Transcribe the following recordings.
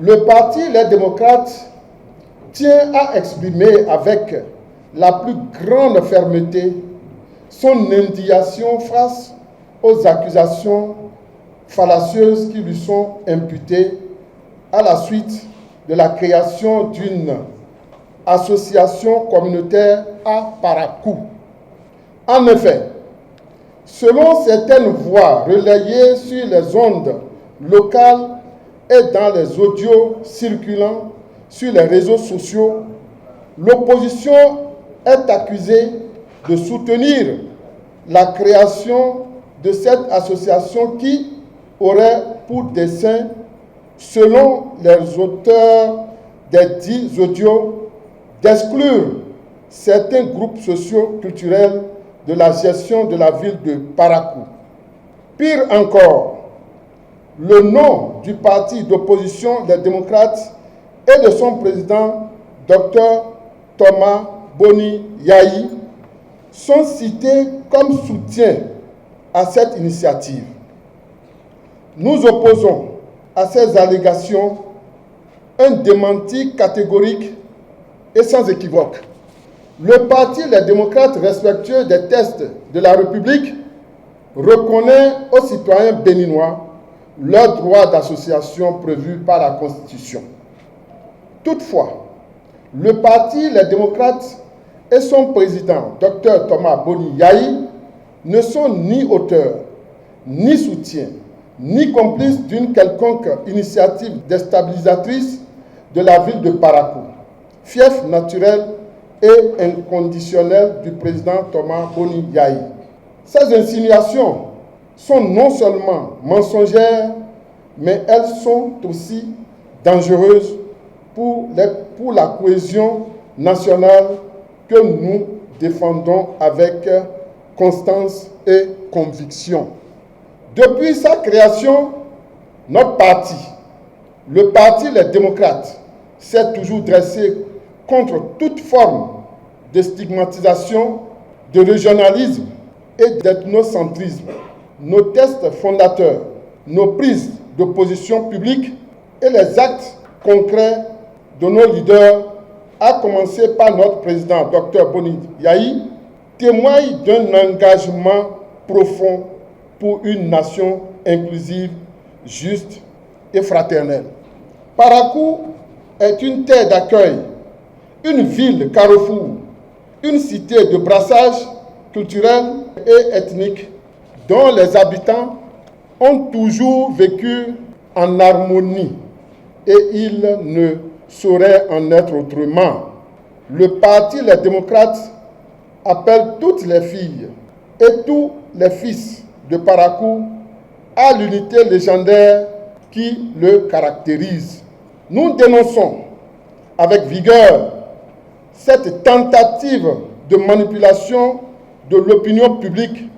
Le Parti Les Démocrates tient à exprimer avec la plus grande fermeté son indignation face aux accusations fallacieuses qui lui sont imputées à la suite de la création d'une association communautaire à Parakou. En effet, selon certaines voix relayées sur les ondes locales et dans les audios circulant sur les réseaux sociaux, l'opposition est accusée de soutenir la création de cette association qui aurait pour dessein, selon les auteurs des dits audios, d'exclure certains groupes socio-culturels de la gestion de la ville de Parakou. Pire encore, le nom du parti d'opposition des démocrates et de son président, Dr Thomas Boni Yayi, sont cités comme soutien à cette initiative. Nous opposons à ces allégations un démenti catégorique et sans équivoque. Le Parti Les Démocrates, respectueux des textes de la République, reconnaît aux citoyens béninois leurs droits d'association prévus par la Constitution. Toutefois, le Parti Les Démocrates et son président, Dr Thomas Boni Yayi, ne sont ni auteurs, ni soutiens, ni complices d'une quelconque initiative déstabilisatrice de la ville de Parakou, fief naturel et inconditionnel du président Thomas Boni Yayi. Ces insinuations sont non seulement mensongères, mais elles sont aussi dangereuses pour la cohésion nationale que nous défendons avec constance et conviction. Depuis sa création, notre parti, le Parti Les Démocrates, s'est toujours dressé contre toute forme de stigmatisation, de régionalisme et d'ethnocentrisme. Nos textes fondateurs, nos prises de position publiques et les actes concrets de nos leaders, à commencer par notre président Dr Boni Yayi, témoignent d'un engagement profond pour une nation inclusive, juste et fraternelle. Parakou est une terre d'accueil, une ville carrefour, une cité de brassage culturel et ethnique dont les habitants ont toujours vécu en harmonie et il ne saurait en être autrement. Le Parti Les Démocrates appelle toutes les filles et tous les fils de Parakou à l'unité légendaire qui le caractérise. Nous dénonçons avec vigueur cette tentative de manipulation de l'opinion publique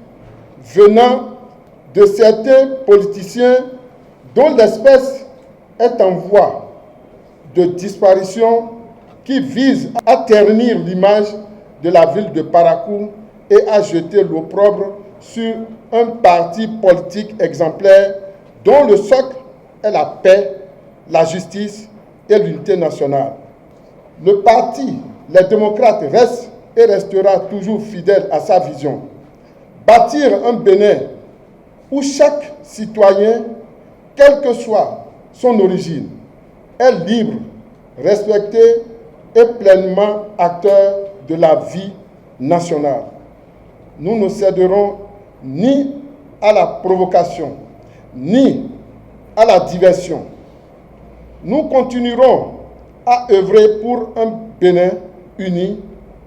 venant de certains politiciens dont l'espèce est en voie de disparition, qui vise à ternir l'image de la ville de Parakou et à jeter l'opprobre sur un parti politique exemplaire dont le socle est la paix, la justice et l'unité nationale. Le Parti Les Démocrates reste et restera toujours fidèle à sa vision. Bâtir un Bénin où chaque citoyen, quelle que soit son origine, est libre, respecté et pleinement acteur de la vie nationale. Nous ne céderons ni à la provocation, ni à la diversion. Nous continuerons à œuvrer pour un Bénin uni,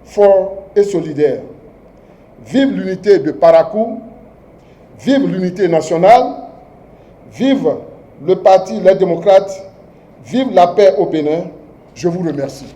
fort et solidaire. Vive l'unité de Parakou, vive l'unité nationale, vive le Parti Les Démocrates, vive la paix au Bénin. Je vous remercie.